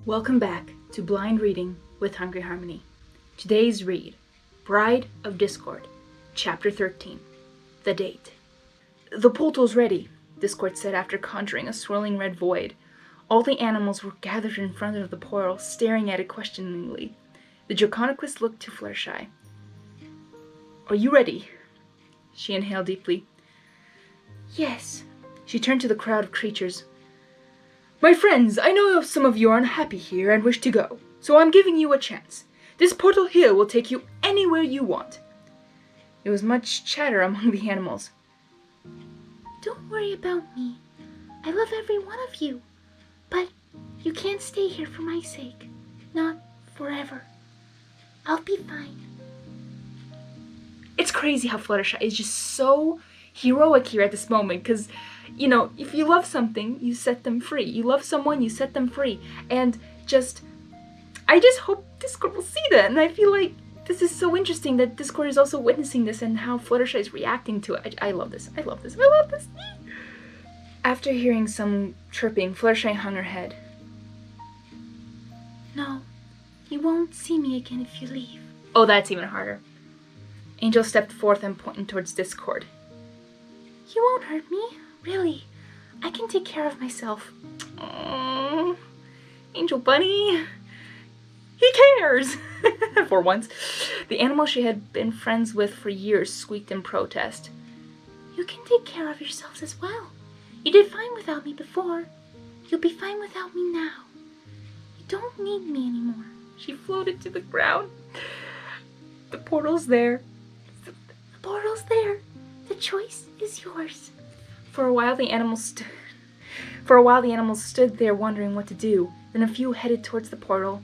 Welcome back to Blind Reading with Hungry Harmony. Today's read, Bride of Discord, Chapter 13, The Date. The portal's ready, Discord said after conjuring a swirling red void. All the animals were gathered in front of the portal, staring at it questioningly. The Draconequus looked to Fluttershy. Are you ready? She inhaled deeply. Yes. She turned to the crowd of creatures. My friends, I know some of you are unhappy here and wish to go, so I'm giving you a chance. This portal here will take you anywhere you want. There was much chatter among the animals. Don't worry about me. I love every one of you. But you can't stay here for my sake. Not forever. I'll be fine. It's crazy how Fluttershy is just so heroic here at this moment, because if you love something, you set them free. You love someone, you set them free. And I just hope Discord will see that. And I feel like this is so interesting that Discord is also witnessing this and how Fluttershy is reacting to it. I love this. I love this. I love this. After hearing some chirping, Fluttershy hung her head. No, you won't see me again if you leave. Oh, that's even harder. Angel stepped forth and pointed towards Discord. You won't hurt me. Really, I can take care of myself. Aww, Angel Bunny. He cares! For once. The animal she had been friends with for years squeaked in protest. You can take care of yourselves as well. You did fine without me before. You'll be fine without me now. You don't need me anymore. She floated to the ground. The portal's there. The portal's there. The choice is yours. For a while the animals stood there wondering what to do. Then a few headed towards the portal.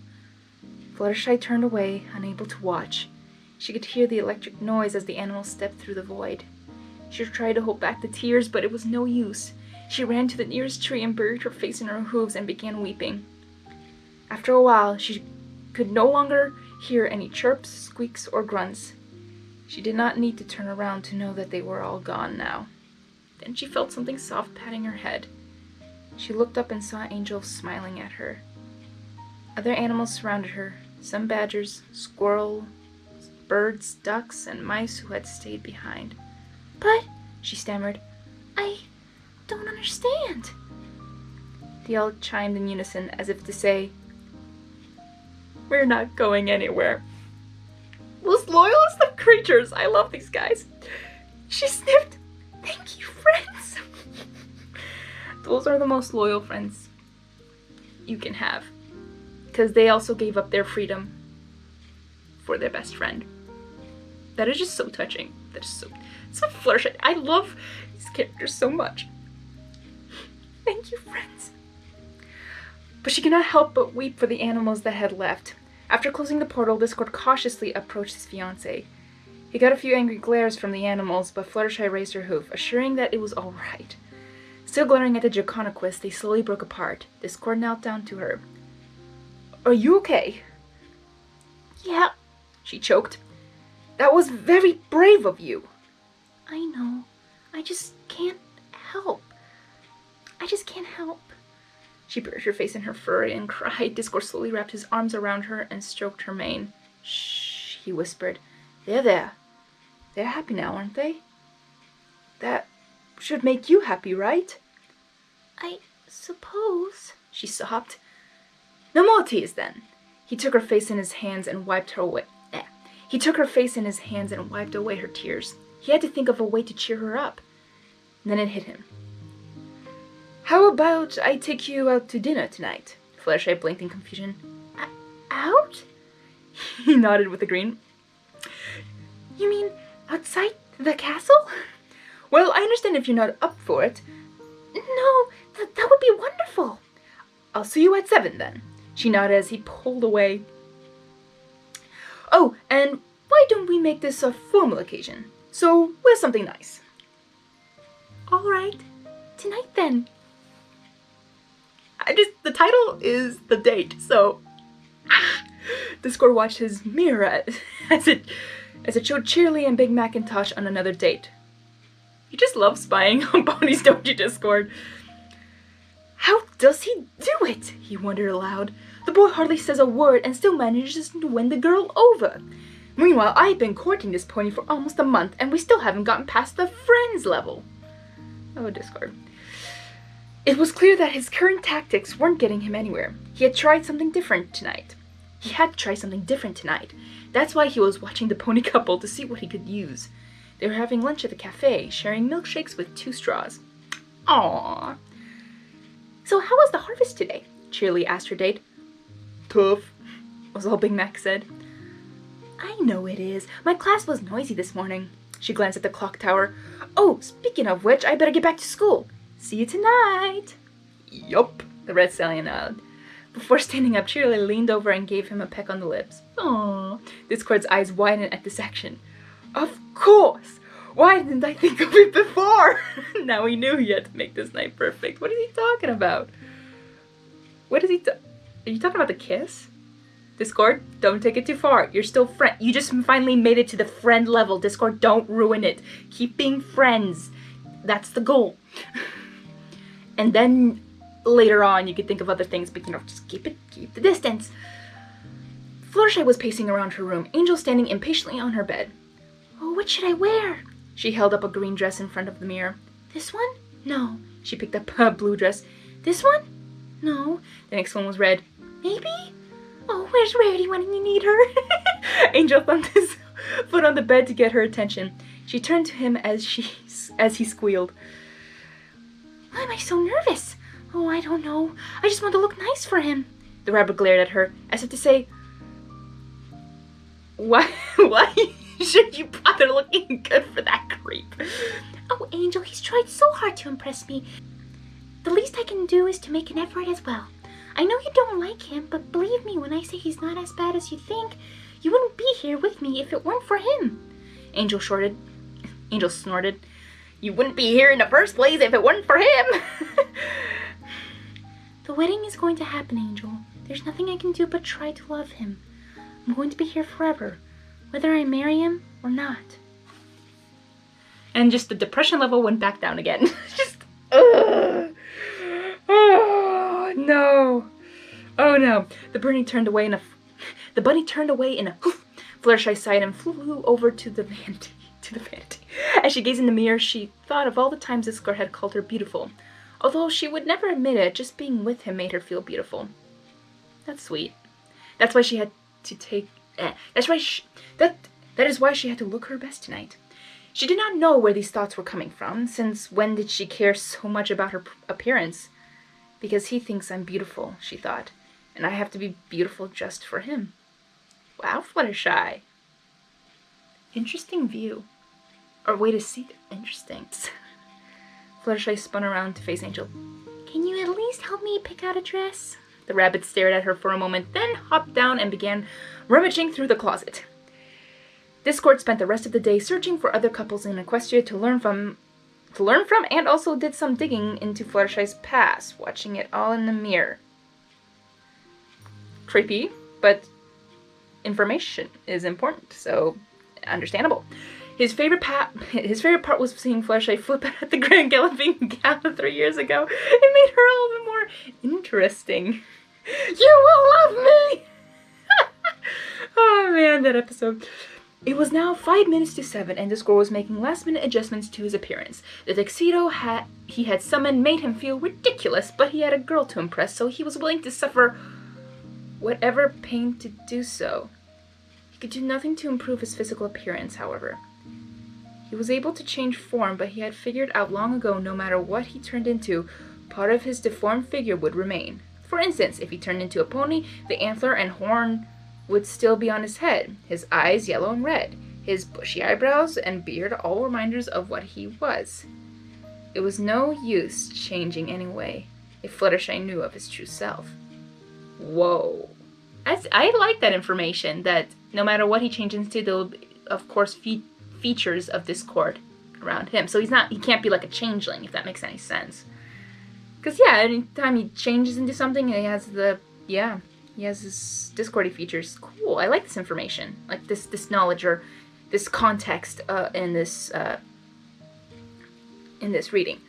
Fluttershy turned away, unable to watch. She could hear the electric noise as the animals stepped through the void. She tried to hold back the tears, but it was no use. She ran to the nearest tree and buried her face in her hooves and began weeping. After a while, she could no longer hear any chirps, squeaks, or grunts. She did not need to turn around to know that they were all gone now. Then she felt something soft patting her head. She looked up and saw Angel smiling at her. Other animals surrounded her, some badgers, squirrels, birds, ducks, and mice who had stayed behind. But, she stammered, I don't understand. They all chimed in unison as if to say, We're not going anywhere. Most loyalist of creatures. I love these guys. She sniffed. Thank you, friends. Those are the most loyal friends you can have. Because they also gave up their freedom for their best friend. That is just so touching. That is so Fluttershy. I love these characters so much. Thank you, friends. But she could not help but weep for the animals that had left. After closing the portal, Discord cautiously approached his fiancée. He got a few angry glares from the animals, but Fluttershy raised her hoof, assuring that it was all right. Still glaring at the Draconequus, they slowly broke apart. Discord knelt down to her. Are you okay? Yeah, she choked. That was very brave of you. I know. I just can't help. She buried her face in her fur and cried. Discord slowly wrapped his arms around her and stroked her mane. Shh, he whispered. There. They're happy now, aren't they? That should make you happy, right? I suppose, she sobbed. No more tears, then. He took her face in his hands and wiped away her tears. He had to think of a way to cheer her up. Then it hit him. How about I take you out to dinner tonight? Fluttershy blinked in confusion. Out? He nodded with a grin. You mean outside the castle? Well, I understand if you're not up for it. No, that would be wonderful. I'll see you at 7 then. She nodded as he pulled away. Oh, and why don't we make this a formal occasion? So, wear something nice. All right, tonight then. The title is The Date, so Discord watched his mirror as it showed Cheerly and Big Macintosh on another date. You just love spying on ponies, don't you, Discord? How does he do it? He wondered aloud. The boy hardly says a word and still manages to win the girl over. Meanwhile, I've been courting this pony for almost a month and we still haven't gotten past the friends level. Oh, Discord. It was clear that his current tactics weren't getting him anywhere. He had tried something different tonight. That's why he was watching the pony couple to see what he could use. They were having lunch at the cafe, sharing milkshakes with 2 straws. Aww. So how was the harvest today? Cheerily asked her date. Tough, was all Big Mac said. I know it is. My class was noisy this morning. She glanced at the clock tower. Oh, speaking of which, I better get back to school. See you tonight. Yup, the Red Stallion nodded. Before standing up, Cheerily leaned over and gave him a peck on the lips. Aww. Discord's eyes widened at this action. Of course! Why didn't I think of it before? Now he knew he had to make this night perfect. What is he talking about? Are you talking about the kiss? Discord, don't take it too far. You're still friend. You just finally made it to the friend level. Discord, don't ruin it. Keep being friends. That's the goal. And then later on, you could think of other things, but just keep the distance. Fluttershy was pacing around her room, Angel standing impatiently on her bed. Oh, what should I wear? She held up a green dress in front of the mirror. This one? No. She picked up a blue dress. This one? No. The next one was red. Maybe? Oh, where's Rarity when you need her? Angel thumped his foot on the bed to get her attention. She turned to him as he squealed. Why am I so nervous? Oh, I don't know. I just want to look nice for him. The rabbit glared at her, as if to say, Why should you bother looking good for that creep? Oh, Angel, he's tried so hard to impress me. The least I can do is to make an effort as well. I know you don't like him, but believe me when I say he's not as bad as you think. You wouldn't be here with me if it weren't for him. Angel snorted. You wouldn't be here in the first place if it weren't for him. The wedding is going to happen, Angel. There's nothing I can do but try to love him. I'm going to be here forever, whether I marry him or not. And just the depression level went back down again. Oh no. Oh no. The bunny turned away in a Fluttershy sighed and flew over to the vanity. As she gazed in the mirror, she thought of all the times this girl had called her beautiful. Although she would never admit it, just being with him made her feel beautiful. That's sweet. That's why she had to take... That is why she had to look her best tonight. She did not know where these thoughts were coming from. Since when did she care so much about her appearance? Because he thinks I'm beautiful, she thought. And I have to be beautiful just for him. Wow, Fluttershy. Interesting view. Or way to see it. Interesting. Fluttershy spun around to face Angel. Can you at least help me pick out a dress? The rabbit stared at her for a moment, then hopped down and began rummaging through the closet. Discord spent the rest of the day searching for other couples in Equestria to learn from, and also did some digging into Fluttershy's past, watching it all in the mirror. Creepy, but information is important, so understandable. His favorite part was seeing Fluttershy flip out at the Grand Galloping Gala 3 years ago. It made her all the more interesting. You will love me! Oh man, that episode. It was now 5 minutes to 7 and Discord was making last-minute adjustments to his appearance. The tuxedo he had summoned made him feel ridiculous, but he had a girl to impress, so he was willing to suffer whatever pain to do so. He could do nothing to improve his physical appearance, however. He was able to change form, but he had figured out long ago no matter what he turned into, part of his deformed figure would remain. For instance, if he turned into a pony, the antler and horn would still be on his head, his eyes yellow and red, his bushy eyebrows and beard all reminders of what he was. It was no use changing anyway, if Fluttershy knew of his true self. Whoa. I like that information, that no matter what he changes into, there will be, of course, features of Discord around him. So he can't be like a changeling, if that makes any sense. Because yeah, anytime he changes into something, he has his Discordy features. Cool, I like this information. Like this knowledge or this context in this reading.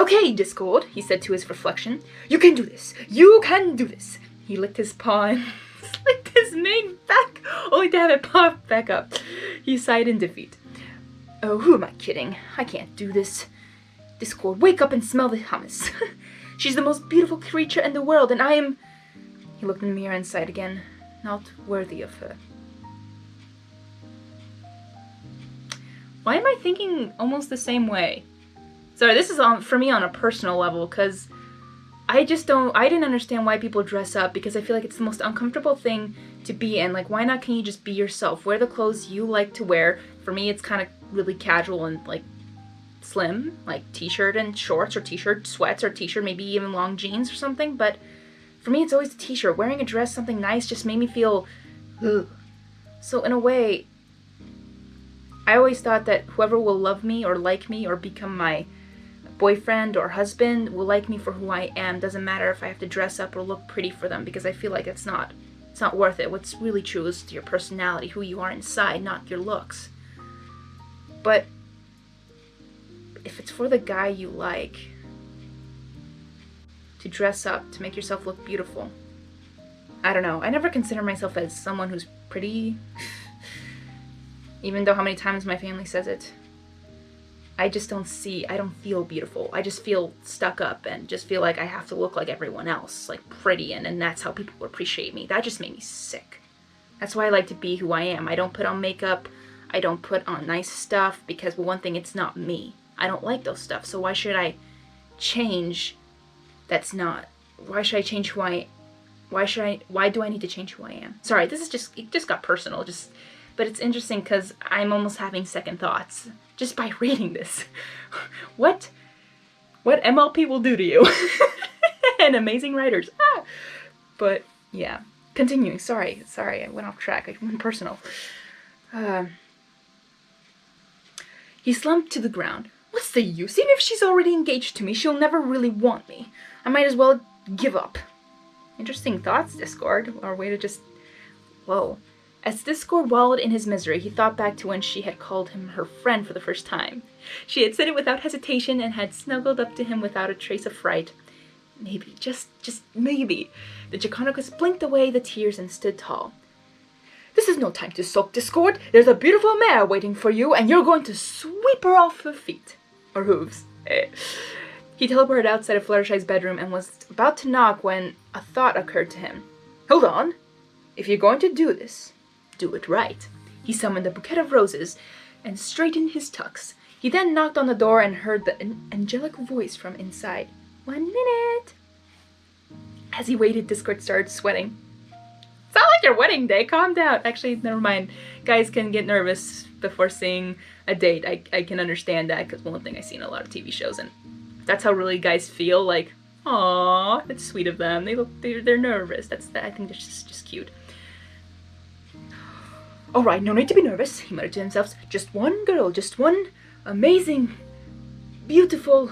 Okay, Discord, he said to his reflection. You can do this. You can do this. He licked his paw and slicked his mane back, only to have it pop back up. He sighed in defeat. Oh, who am I kidding? I can't do this. Discord, wake up and smell the hummus. She's the most beautiful creature in the world, and I am... He looked in the mirror and sighed again. Not worthy of her. Why am I thinking almost the same way? Sorry, this is for me on a personal level, because I didn't understand why people dress up, because I feel like it's the most uncomfortable thing to be in. Like, why not can you just be yourself? Wear the clothes you like to wear. For me, it's kind of really casual and, like, slim, like t-shirt and shorts, or t-shirt, sweats, or t-shirt, maybe even long jeans or something, but for me, it's always a t-shirt. Wearing a dress, something nice, just made me feel, ugh. So in a way, I always thought that whoever will love me or like me or become my boyfriend or husband will like me for who I am. Doesn't matter if I have to dress up or look pretty for them, because I feel like it's not worth it. What's really true is your personality, who you are inside, not your looks. But if it's for the guy you like, to dress up, to make yourself look beautiful, I don't know. I never consider myself as someone who's pretty, even though how many times my family says it. I don't feel beautiful. I just feel stuck up and just feel like I have to look like everyone else, like pretty, and that's how people appreciate me. That just made me sick. That's why I like to be who I am. I don't put on makeup. I don't put on nice stuff because, well, one thing, it's not me. I don't like those stuff, so why should I change? Why should I change who I, why do I need to change who I am? Sorry, it just got personal, but it's interesting because I'm almost having second thoughts just by reading this. What MLP will do to you. And amazing writers. But yeah, continuing, sorry, I went off track, I went personal. He slumped to the ground. What's the use? Even if she's already engaged to me, she'll never really want me. I might as well give up. Interesting thoughts, Discord. Our way to just... Whoa. As Discord wallowed in his misery, he thought back to when she had called him her friend for the first time. She had said it without hesitation and had snuggled up to him without a trace of fright. Maybe, just maybe. The Jaconicus blinked away the tears and stood tall. This is no time to sulk, Discord. There's a beautiful mare waiting for you, and you're going to sweep her off her feet. Or hooves. He teleported outside of Fluttershy's bedroom and was about to knock when a thought occurred to him. Hold on. If you're going to do this, do it right. He summoned a bouquet of roses and straightened his tux. He then knocked on the door and heard the angelic voice from inside. 1 minute. As he waited, Discord started sweating. It's not like your wedding day. Calm down. Actually, never mind. Guys can get nervous before seeing a date. I can understand that, because one thing I see in a lot of TV shows, and that's how really guys feel. Like, aw, that's sweet of them. They're nervous. I think that's just cute. All right, no need to be nervous, he muttered to himself. Just one girl, just one amazing, beautiful...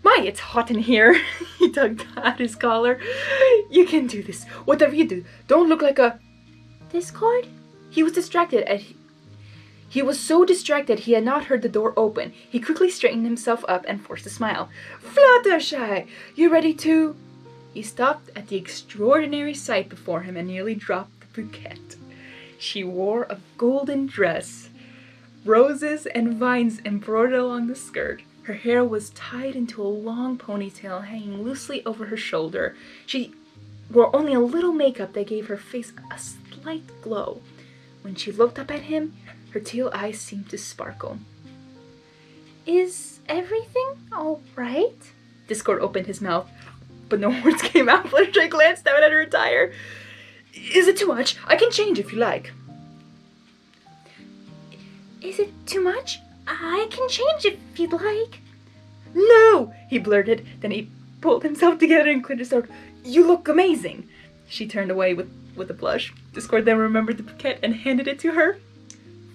My, it's hot in here. He tugged at his collar. You can do this. Whatever you do, don't look like a... Discord? He was distracted. He was so distracted he had not heard the door open. He quickly straightened himself up and forced a smile. Fluttershy, you ready to... He stopped at the extraordinary sight before him and nearly dropped the bouquet. She wore a golden dress, roses and vines embroidered along the skirt. Her hair was tied into a long ponytail hanging loosely over her shoulder. She wore only a little makeup that gave her face a slight glow. When she looked up at him, her teal eyes seemed to sparkle. Is everything all right? Discord opened his mouth, but no words came out. Fluttershy glanced down at her attire. Is it too much? I can change if you like. Is it too much? I can change if you'd like. No, he blurted. Then he pulled himself together and cleared his throat. You look amazing. She turned away with a blush. Discord then remembered the bouquet and handed it to her.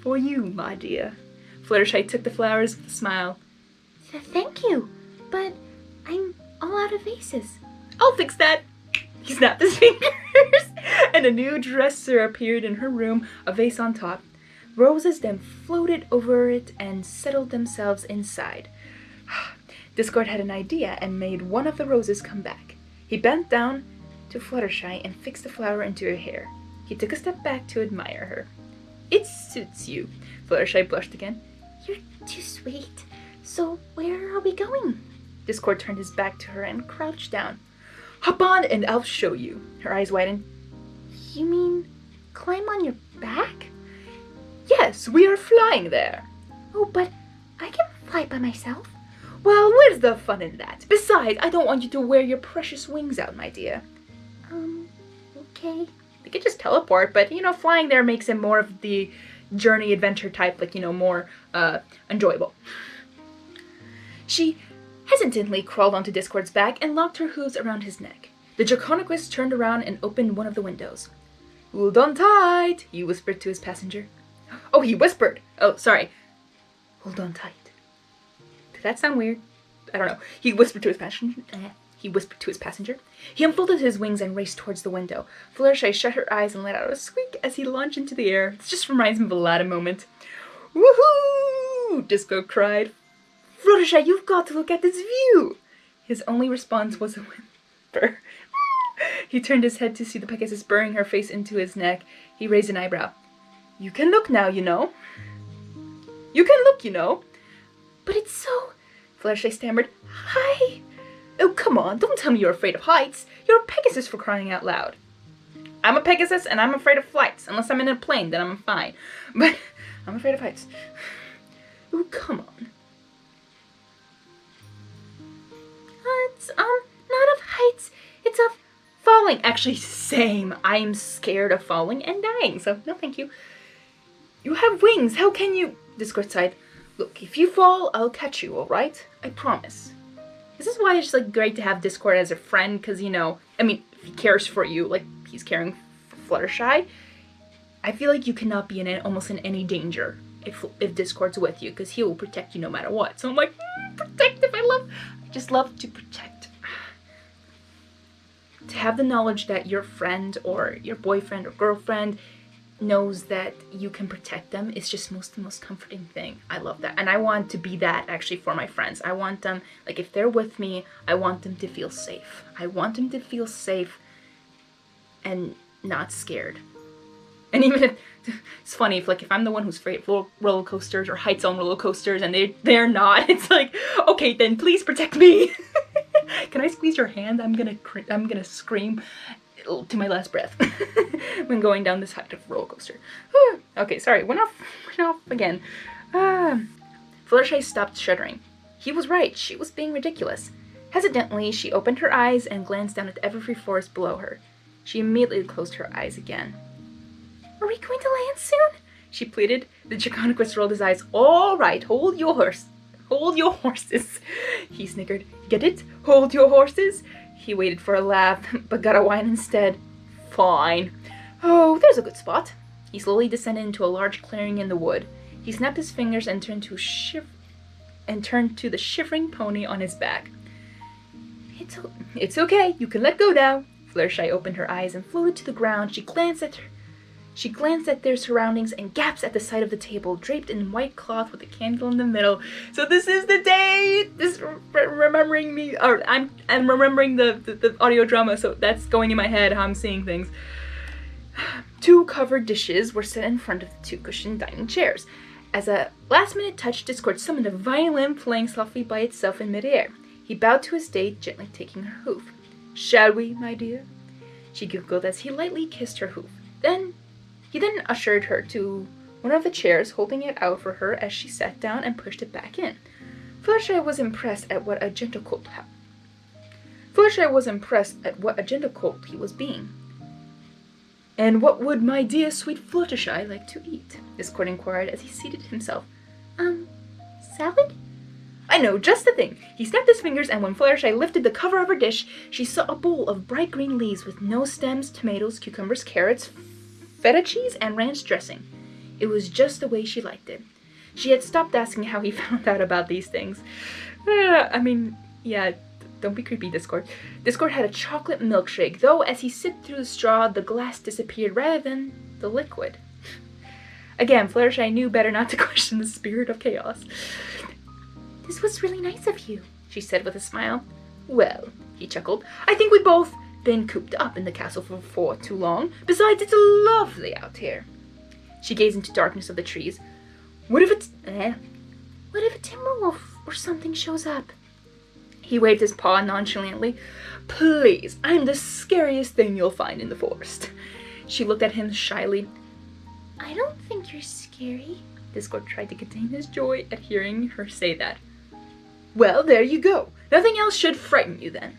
For you, my dear. Fluttershy took the flowers with a smile. Thank you, but I'm all out of vases. I'll fix that. He snapped his fingers, and a new dresser appeared in her room, a vase on top. Roses then floated over it and settled themselves inside. Discord had an idea and made one of the roses come back. He bent down to Fluttershy and fixed the flower into her hair. He took a step back to admire her. It suits you. Fluttershy blushed again. You're too sweet. So where are we going? Discord turned his back to her and crouched down. Hop on and I'll show you. Her eyes widened. You mean climb on your back? Yes, we are flying there. Oh, but I can fly by myself. Well, where's the fun in that? Besides, I don't want you to wear your precious wings out, my dear. Okay. They could just teleport, but, flying there makes it more of the journey adventure type, more enjoyable. She hesitantly crawled onto Discord's back and locked her hooves around his neck. The Draconequus turned around and opened one of the windows. Hold on tight, he whispered to his passenger. Oh, he whispered. Oh, sorry. Hold on tight. Did that sound weird? I don't know. He whispered to his passenger. He unfolded his wings and raced towards the window. Fluttershy shut her eyes and let out a squeak as he launched into the air. This just reminds me of a Aladdin moment. Woohoo! Disco cried. Fluttershy, you've got to look at this view! His only response was a whimper. He turned his head to see the Pegasus burying her face into his neck. He raised an eyebrow. You can look now, you know. You can look, you know. But it's so... Fluttershy stammered. Hi! Oh, come on, don't tell me you're afraid of heights. You're a Pegasus, for crying out loud. I'm a Pegasus and I'm afraid of flights. Unless I'm in a plane, then I'm fine. But I'm afraid of heights. Oh, come on. It's, not of heights. It's of falling. Actually, same. I'm scared of falling and dying, so no thank you. You have wings. How can you... Discord sighed. Look, if you fall, I'll catch you, alright? I promise. This is why it's great to have Discord as a friend, because, if he cares for you, like he's caring for Fluttershy, I feel like you cannot be almost in any danger if Discord's with you, because he will protect you no matter what. So I'm like, protective, I just love to protect. To have the knowledge that your friend or your boyfriend or girlfriend knows that you can protect them is just the most comforting thing. I love that. And I want to be that actually for my friends. I want them, if they're with me, I want them to feel safe. I want them to feel safe and not scared. And even if, it's funny, if I'm the one who's afraid of roller coasters or heights on roller coasters and they're not, it's like, okay, then please protect me. Can I squeeze your hand? I'm gonna scream to my last breath when going down this height of roller coaster. Okay, sorry, went off again. Fluttershy stopped shuddering. He was right, she was being ridiculous. Hesitantly, she opened her eyes and glanced down at the everfree forest below her. She immediately closed her eyes again. Are we going to land soon? She pleaded. The Draconequus rolled his eyes. All right, hold your horses, he snickered. Get it? Hold your horses? He waited for a laugh, but got a whine instead. Fine. Oh, there's a good spot. He slowly descended into a large clearing in the wood. He snapped his fingers and turned to the shivering pony on his back. It's okay. You can let go now. Fluttershy opened her eyes and floated to the ground. She glanced at their surroundings and gasped at the sight of the table, draped in white cloth with a candle in the middle. So this is the day! Remembering me, or I'm remembering the audio drama, so that's going in my head how I'm seeing things. 2 covered dishes were set in front of the 2 cushioned dining chairs. As a last-minute touch, Discord summoned a violin playing softly by itself in midair. He bowed to his date, gently taking her hoof. Shall we, my dear? She giggled as he lightly kissed her hoof. He then ushered her to one of the chairs, holding it out for her as she sat down and pushed it back in. Fluttershy was impressed at what a gentle colt he was being. And what would my dear sweet Fluttershy like to eat? Discord inquired as he seated himself. Salad? I know, just the thing. He snapped his fingers, and when Fluttershy lifted the cover of her dish, she saw a bowl of bright green leaves with no stems, tomatoes, cucumbers, carrots, feta cheese, and ranch dressing. It was just the way she liked it. She had stopped asking how he found out about these things. Don't be creepy, Discord. Discord had a chocolate milkshake, though as he sipped through the straw, the glass disappeared rather than the liquid. Again, Fluttershy knew better not to question the spirit of chaos. This was really nice of you. she said with a smile. Well, he chuckled, I think we've both been cooped up in the castle for too long. Besides, it's lovely out here. She gazed into the darkness of the trees. What if it's... What if a timber wolf or something shows up? He waved his paw nonchalantly. Please, I'm the scariest thing you'll find in the forest. She looked at him shyly. I don't think you're scary. Discord tried to contain his joy at hearing her say that. Well, there you go. Nothing else should frighten you then.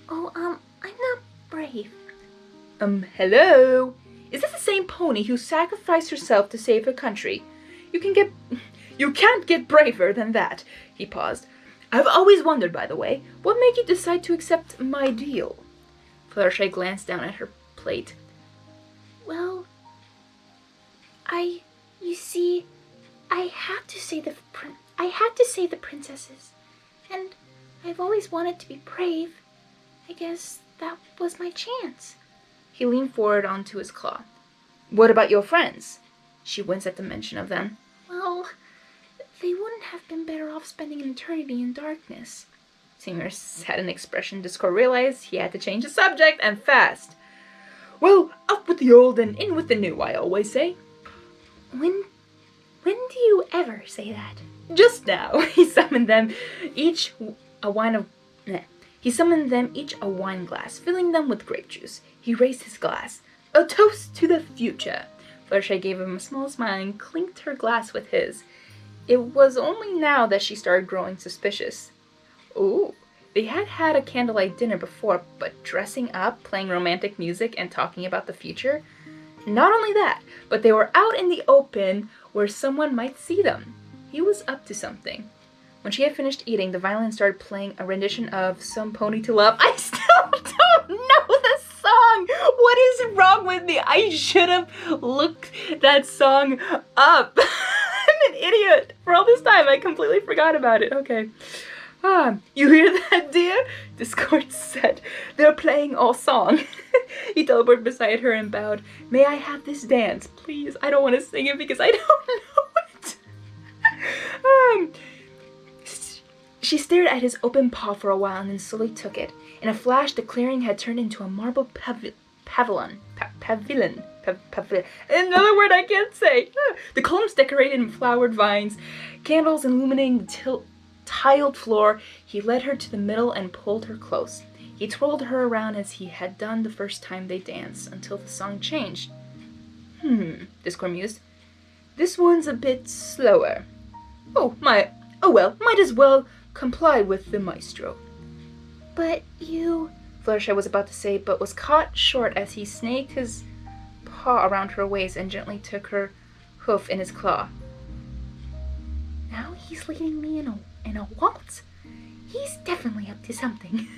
Oh, I'm not brave. Hello? Is this the same pony who sacrificed herself to save her country? You can't get braver than that. He paused. I've always wondered, by the way, what made you decide to accept my deal? Fluttershy glanced down at her plate. Well, you see, I had to save the princesses, and I've always wanted to be brave. I guess that was my chance. He leaned forward onto his claw. What about your friends? She winced at the mention of them. Well, they wouldn't have been better off spending an eternity in darkness. Seymour had an expression Discord realized he had to change the subject, and fast. Well, up with the old and in with the new, I always say. When do you ever say that? Just now. He summoned them each a wine glass, filling them with grape juice. He raised his glass. A toast to the future. Fluttershy gave him a small smile and clinked her glass with his. It was only now that she started growing suspicious. Ooh, they had had a candlelight dinner before, but dressing up, playing romantic music, and talking about the future? Not only that, but they were out in the open where someone might see them. He was up to something. When she had finished eating, the violin started playing a rendition of Some Pony to Love. I still don't know the song! What is wrong with me? I should have looked that song up. I'm an idiot. For all this time, I completely forgot about it. Okay. You hear that, dear? Discord said. They're playing all song. He teleported beside her and bowed. May I have this dance, please? I don't want to sing it because I don't know it. She stared at his open paw for a while and then slowly took it. In a flash, the clearing had turned into a marble pavilion. Another word I can't say. The columns decorated in flowered vines, candles illuminating the tiled floor. He led her to the middle and pulled her close. He twirled her around as he had done the first time they danced, until the song changed. Discord mused. This one's a bit slower. Oh well, might as well comply with the maestro. But you... Fluttershy was about to say, but was caught short as he snaked his paw around her waist and gently took her hoof in his claw. Now he's leading me in a waltz? He's definitely up to something.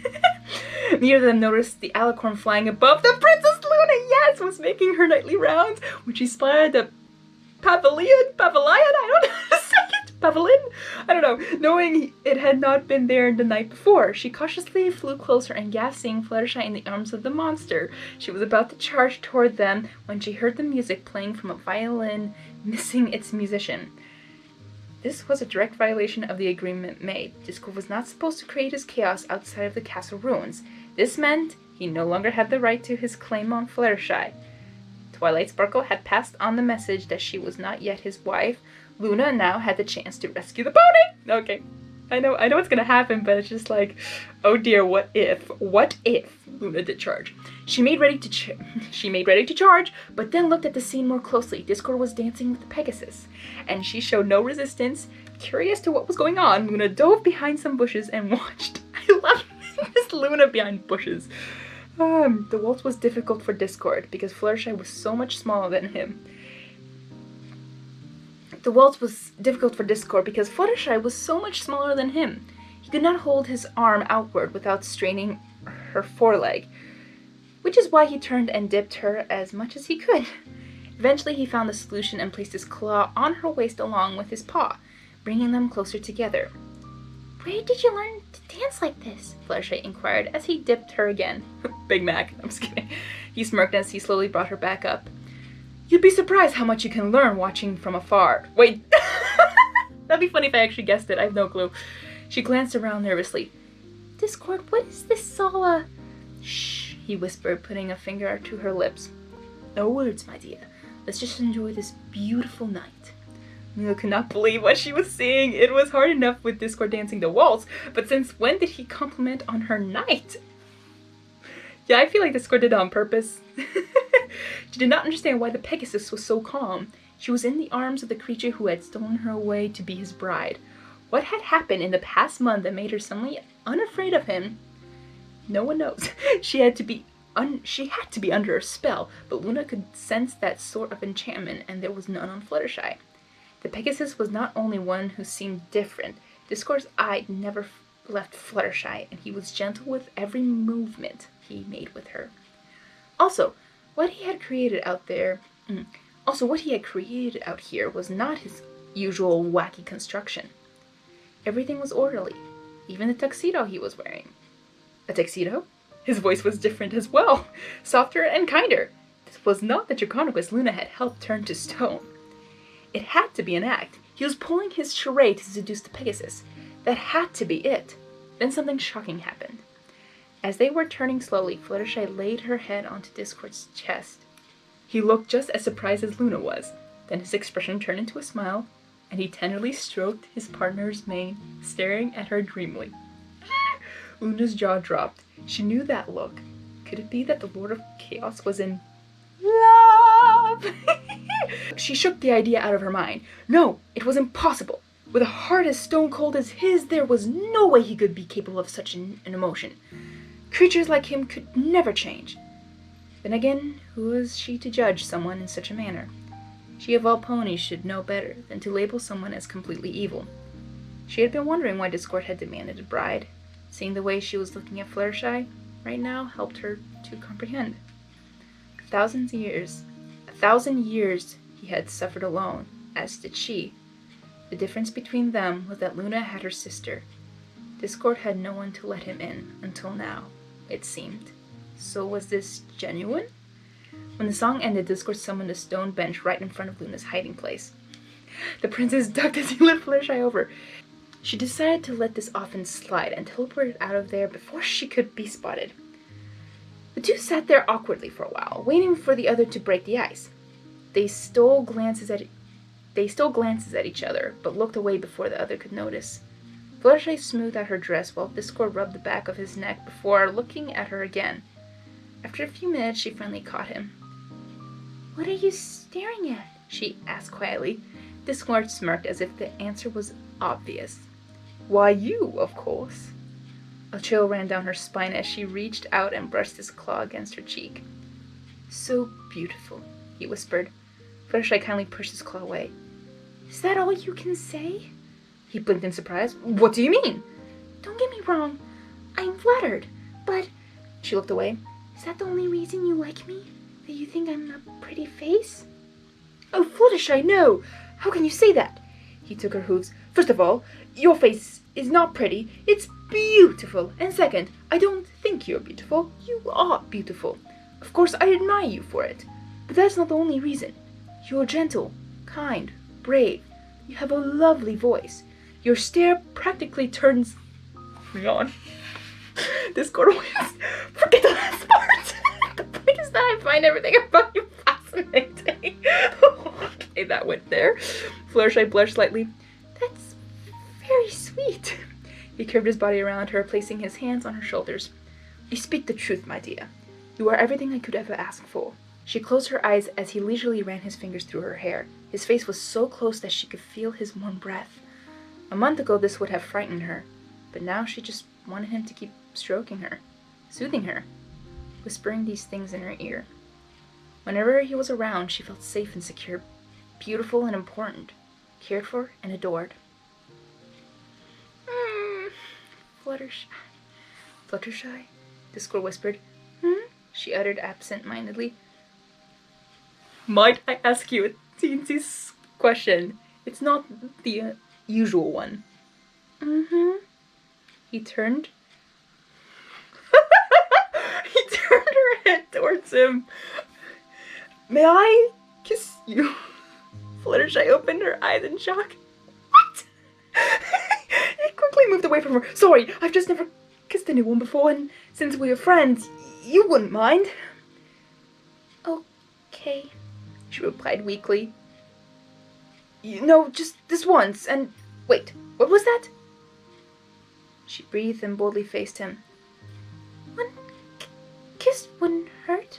Neither of them noticed the alicorn flying above. The Princess Luna, yes, was making her nightly rounds when she spotted the pavilion, I don't know how to say it, pavilion? I don't know. Knowing it had not been there the night before, she cautiously flew closer and gasped, seeing Fluttershy in the arms of the monster. She was about to charge toward them when she heard the music playing from a violin, missing its musician. This was a direct violation of the agreement made. Discord was not supposed to create his chaos outside of the castle ruins. This meant he no longer had the right to his claim on Fluttershy. Twilight Sparkle had passed on the message that she was not yet his wife. Luna now had the chance to rescue the pony! Okay. I know what's gonna happen, but it's just like, oh dear, what if Luna did charge? She made ready to charge, but then looked at the scene more closely. Discord was dancing with Pegasus, and she showed no resistance. Curious to what was going on, Luna dove behind some bushes and watched. I love this Luna behind bushes. The waltz was difficult for Discord because Fluttershy was so much smaller than him. The waltz was difficult for Discord because Fluttershy was so much smaller than him. He could not hold his arm outward without straining her foreleg, which is why he turned and dipped her as much as he could. Eventually he found the solution and placed his claw on her waist along with his paw, bringing them closer together. Where did you learn to dance like this? Fluttershy inquired as he dipped her again. Big Mac, I'm just kidding. He smirked as he slowly brought her back up. You'd be surprised how much you can learn watching from afar. Wait, that'd be funny if I actually guessed it. I have no clue. She glanced around nervously. Discord, what is this all, Shh, he whispered, putting a finger to her lips. No words, my dear. Let's just enjoy this beautiful night. Luna could not believe what she was seeing. It was hard enough with Discord dancing the waltz, but since when did he compliment on her night? Yeah, I feel like Discord did it on purpose. She did not understand why the Pegasus was so calm. She was in the arms of the creature who had stolen her away to be his bride. What had happened in the past month that made her suddenly unafraid of him? No one knows. She had to be under a spell, but Luna could sense that sort of enchantment, and there was none on Fluttershy. The Pegasus was not only one who seemed different. Discord's eye never left Fluttershy, and he was gentle with every movement he made with her. Also, what he had created out here was not his usual wacky construction. Everything was orderly, even the tuxedo he was wearing. A tuxedo? His voice was different as well, softer and kinder. This was not the Draconicus Luna had helped turn to stone. It had to be an act. He was pulling his charade to seduce the Pegasus. That had to be it. Then something shocking happened. As they were turning slowly, Fluttershy laid her head onto Discord's chest. He looked just as surprised as Luna was. Then his expression turned into a smile, and he tenderly stroked his partner's mane, staring at her dreamily. Luna's jaw dropped. She knew that look. Could it be that the Lord of Chaos was in love? She shook the idea out of her mind. No, it was impossible. With a heart as stone cold as his, there was no way he could be capable of such an emotion. Creatures like him could never change. Then again, who was she to judge someone in such a manner? She of all ponies should know better than to label someone as completely evil. She had been wondering why Discord had demanded a bride. Seeing the way she was looking at Fluttershy right now helped her to comprehend. A thousand years he had suffered alone, as did she. The difference between them was that Luna had her sister. Discord had no one to let him in, until now, it seemed. So was this genuine? When the song ended, Discord summoned a stone bench right in front of Luna's hiding place. The princess ducked as he led Fluttershy over. She decided to let this off and slide, and teleported out of there before she could be spotted. The two sat there awkwardly for a while, waiting for the other to break the ice. They stole glances at each other, but looked away before the other could notice. Fluttershy smoothed out her dress while Discord rubbed the back of his neck before looking at her again. After a few minutes, she finally caught him. What are you staring at? She asked quietly. Discord smirked as if the answer was obvious. Why, you, of course. A chill ran down her spine as she reached out and brushed his claw against her cheek. So beautiful, he whispered. Fluttershy kindly pushed his claw away. Is that all you can say? He blinked in surprise. What do you mean? Don't get me wrong. I'm flattered, but... She looked away. Is that the only reason you like me? That you think I'm a pretty face? Oh, Fluttershy, no! How can you say that? He took her hooves. First of all, your face is not pretty. It's beautiful. And second, I don't think you're beautiful. You are beautiful. Of course, I admire you for it. But that's not the only reason. You're gentle, kind, brave. You have a lovely voice. Your stare practically turns me on. Discord wins. Forget the last part. The point is that I find everything about you fascinating. Okay, that went there. Fluttershy blushed slightly. That's very sweet. He curved his body around her, placing his hands on her shoulders. You speak the truth, my dear. You are everything I could ever ask for. She closed her eyes as he leisurely ran his fingers through her hair. His face was so close that she could feel his warm breath. A month ago this would have frightened her, but now she just wanted him to keep stroking her, soothing her, whispering these things in her ear. Whenever he was around, she felt safe and secure, beautiful and important, cared for and adored. Fluttershy, Discord whispered. She uttered absent-mindedly. Might I ask you a teensy question? It's not the usual one. He turned her head towards him. May I kiss you? Fluttershy opened her eyes in shock. What? He quickly moved away from remember. Sorry, I've just never kissed anyone before, and since we're friends, you wouldn't mind. Okay. She replied weakly. No, just this once, and wait, what was that? She breathed and boldly faced him. One kiss wouldn't hurt.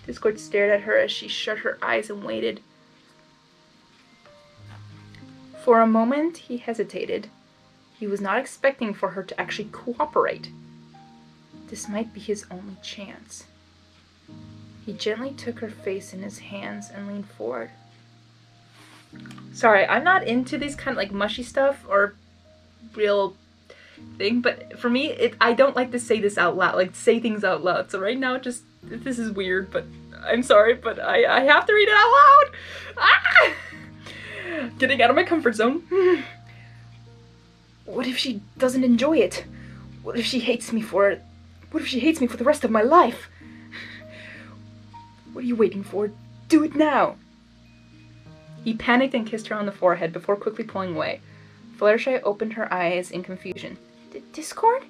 Discord stared at her as she shut her eyes and waited. For a moment, he hesitated. He was not expecting for her to actually cooperate. This might be his only chance. He gently took her face in his hands and leaned forward. Sorry, I'm not into these kind of like mushy stuff or real thing, but for me, I don't like to say this out loud, like say things out loud. So right now, this is weird, but I'm sorry, but I have to read it out loud. Ah! Getting out of my comfort zone. What if she doesn't enjoy it? What if she hates me for it? What if she hates me for the rest of my life? What are you waiting for? Do it now! He panicked and kissed her on the forehead before quickly pulling away. Fluttershy opened her eyes in confusion. Discord?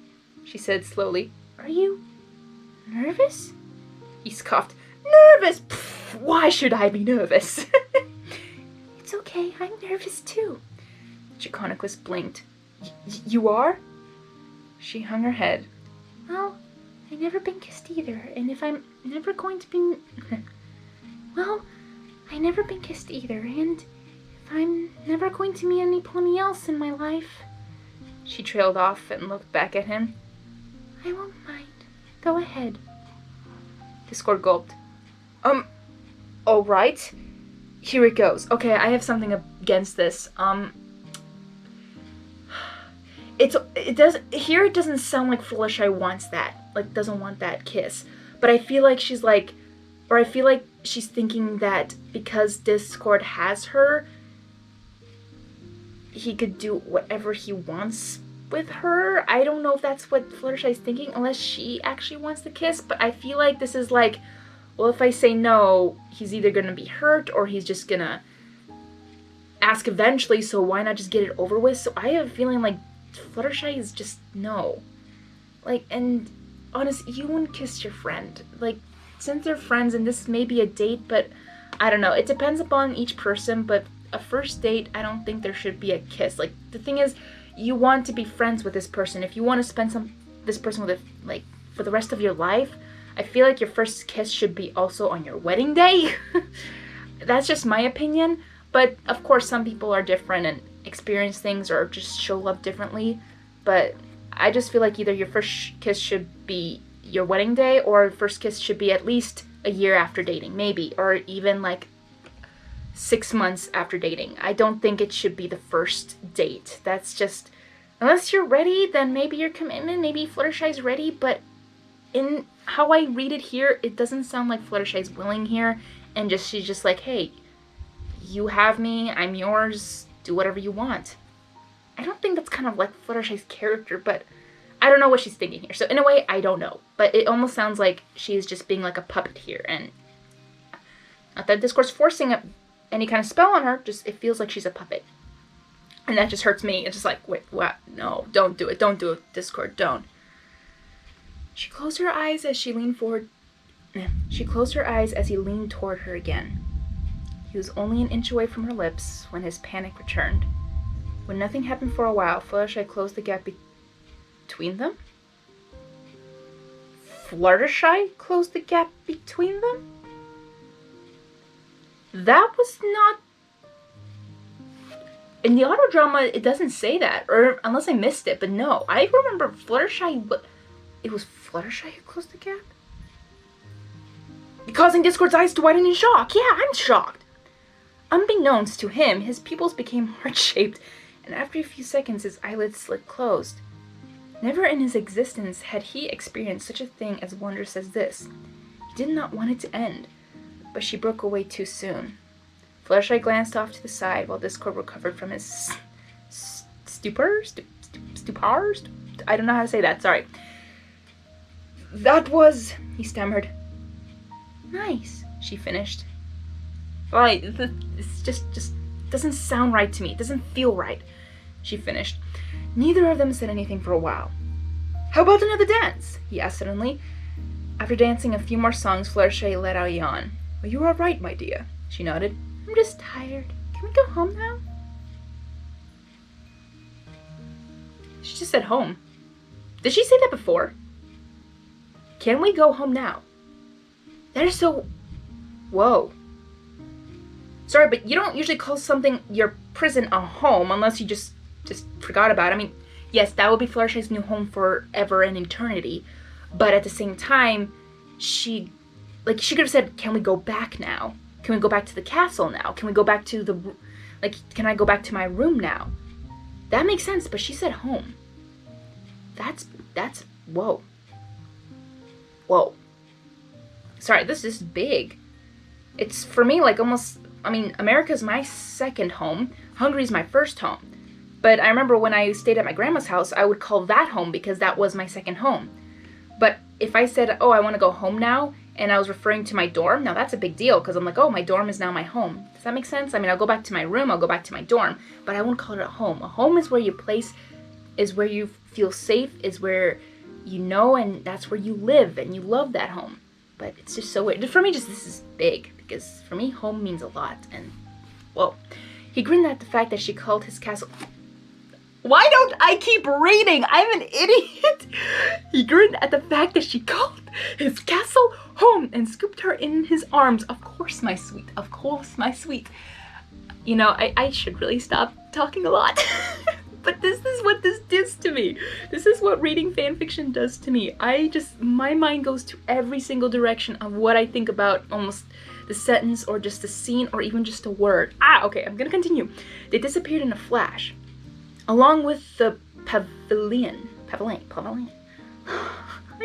She said slowly. Are you nervous? He scoffed. Nervous? Pfft, why should I be nervous? It's okay, I'm nervous too. Draconicus blinked. You are? She hung her head. Well, I've never been kissed either, and if I'm never going to be... well, I've never been kissed either, and if I'm never going to meet anybody else in my life... She trailed off and looked back at him. I won't mind. Go ahead. Discord gulped. Alright. Here it goes. Okay, I have something against this. It doesn't sound like Fluttershy wants that. Like, doesn't want that kiss. But I feel like she's thinking that because Discord has her, he could do whatever he wants with her. I don't know if that's what Fluttershy's thinking, unless she actually wants the kiss, but I feel like this is like, well, if I say no, he's either gonna be hurt or he's just gonna ask eventually, so why not just get it over with? So I have a feeling like Fluttershy is just no. Like, and honestly, you wouldn't kiss your friend. Like, since they're friends and this may be a date, but I don't know. It depends upon each person, but a first date, I don't think there should be a kiss. Like, the thing is, you want to be friends with this person. If you want to spend this person with like for the rest of your life, I feel like your first kiss should be also on your wedding day. That's just my opinion. But of course, some people are different and experience things or just show love differently. But I just feel like either your first kiss should be your wedding day, or first kiss should be at least a year after dating, maybe, or even like 6 months after dating. I don't think it should be the first date. That's just, unless you're ready, then maybe your commitment, maybe Fluttershy's ready, but in how I read it here, it doesn't sound like Fluttershy's willing here, and she's just like, hey, you have me, I'm yours, do whatever you want. I don't think that's kind of like Fluttershy's character, but I don't know what she's thinking here. So in a way, I don't know, but it almost sounds like she's just being like a puppet here, and not that Discord's forcing any kind of spell on her, just it feels like she's a puppet. And that just hurts me. It's just like, wait, what? No, don't do it. Don't do it, Discord, don't. She closed her eyes as she leaned forward. She closed her eyes as he leaned toward her again. He was only an inch away from her lips when his panic returned. When nothing happened for a while, Fluttershy closed the gap between them? Fluttershy closed the gap between them? That was not... In the auto drama, it doesn't say that, or unless I missed it, but no. I remember Fluttershy... It was Fluttershy who closed the gap? Causing Discord's eyes to widen in shock. Yeah, I'm shocked. Unbeknownst to him, his pupils became heart-shaped, and after a few seconds, his eyelids slid closed. Never in his existence had he experienced such a thing as wondrous as this. He did not want it to end, but she broke away too soon. Fluttershy glanced off to the side while Discord recovered from his stupor? I don't know how to say that, sorry. That was... he stammered. Nice, she finished. Right, it's just doesn't sound right to me. It doesn't feel right. she finished. Neither of them said anything for a while. How about another dance? He asked suddenly. After dancing a few more songs, Fluttershy let out a yawn. Are you all right, my dear? She nodded. I'm just tired. Can we go home now? She just said home. Did she say that before? Can we go home now? That is so... Whoa. Sorry, but you don't usually call something your prison a home unless you just forgot about it. I mean, yes, that would be Fluttershy's new home forever and eternity. But at the same time, she could have said, can we go back now? Can we go back to the castle now? Can we go back to the... can I go back to my room now? That makes sense, but she said home. That's... Whoa. Whoa. Sorry, this is big. It's, for me, like almost... I mean, America's my second home. Hungary's my first home. But I remember when I stayed at my grandma's house, I would call that home because that was my second home. But if I said, oh, I want to go home now, and I was referring to my dorm, now that's a big deal because I'm like, oh, my dorm is now my home. Does that make sense? I mean, I'll go back to my room, I'll go back to my dorm, but I won't call it a home. A home is where you is where you feel safe, is where you know, and that's where you live, and you love that home. But it's just so weird. For me, just this is big, because for me, home means a lot, and whoa. He grinned at the fact that she called his castle... Why don't I keep reading? I'm an idiot. He grinned at the fact that she called his castle home and scooped her in his arms. Of course, my sweet. Of course, my sweet. You know, I should really stop talking a lot. But this is what this does to me. This is what reading fanfiction does to me. My mind goes to every single direction of what I think about almost the sentence or just the scene or even just a word. Okay, I'm gonna continue. They disappeared in a flash. Along with the pavilion. I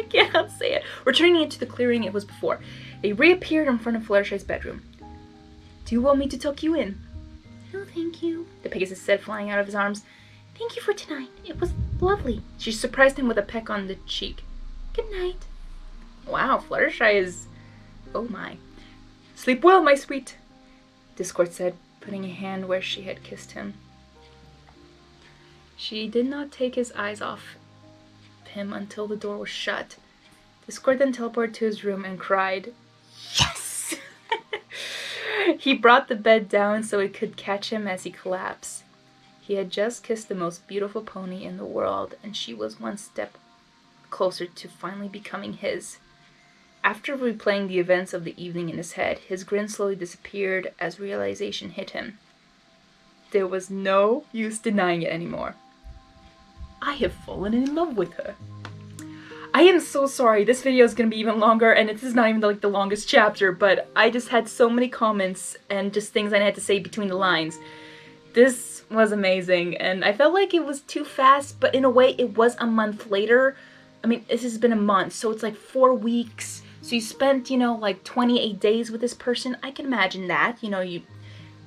cannot say it. Returning into the clearing it was before. They reappeared in front of Fluttershy's bedroom. Do you want me to tuck you in? No, thank you, the Pegasus said, flying out of his arms. Thank you for tonight. It was lovely. She surprised him with a peck on the cheek. Good night. Wow, Fluttershy is... Oh my. Sleep well, my sweet, Discord said, putting a hand where she had kissed him. She did not take his eyes off him until the door was shut. Discord then teleported to his room and cried, yes! He brought the bed down so it could catch him as he collapsed. He had just kissed the most beautiful pony in the world, and she was one step closer to finally becoming his. After replaying the events of the evening in his head, his grin slowly disappeared as realization hit him. There was no use denying it anymore. I have fallen in love with her. I am so sorry, this video is going to be even longer, and this is not even like the longest chapter, but I just had so many comments and just things I had to say between the lines. This was amazing, and I felt like it was too fast, but in a way it was a month later. I mean, this has been a month, so it's like 4 weeks. So you spent, you know, like 28 days with this person. I can imagine that, you know,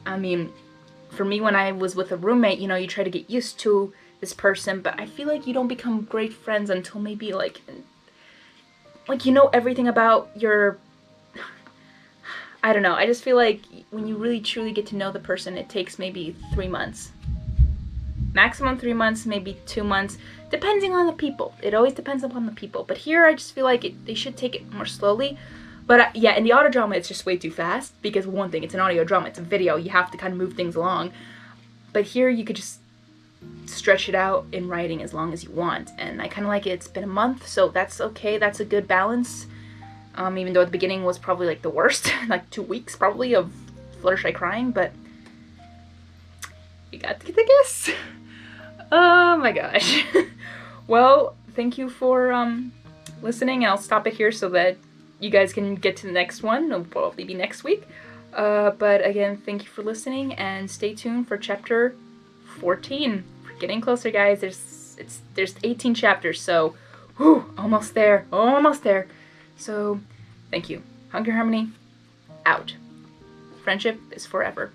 I mean, for me when I was with a roommate, you know, you try to get used to this person, but I feel like you don't become great friends until maybe like you know everything about your... I don't know, I just feel like when you really truly get to know the person, it takes maybe 3 months. Maximum 3 months, maybe 2 months, depending on the people. It always depends upon the people. But here, I just feel like they should take it more slowly. But yeah, in the audio drama, it's just way too fast. Because one thing, it's an audio drama, it's a video. You have to kind of move things along. But here, you could just stretch it out in writing as long as you want. And I kind of like it. It's been a month, so that's okay. That's a good balance. Even though at the beginning was probably like the worst. Like 2 weeks, probably, of Fluttershy crying. But you got to get the kiss. Oh my gosh. Well, thank you for listening. I'll stop it here so that you guys can get to the next one. It'll probably be next week. But again, thank you for listening, and stay tuned for chapter 14. We're getting closer, guys. There's 18 chapters, so whew, almost there. Almost there. So, thank you. Hungry Harmony, out. Friendship is forever.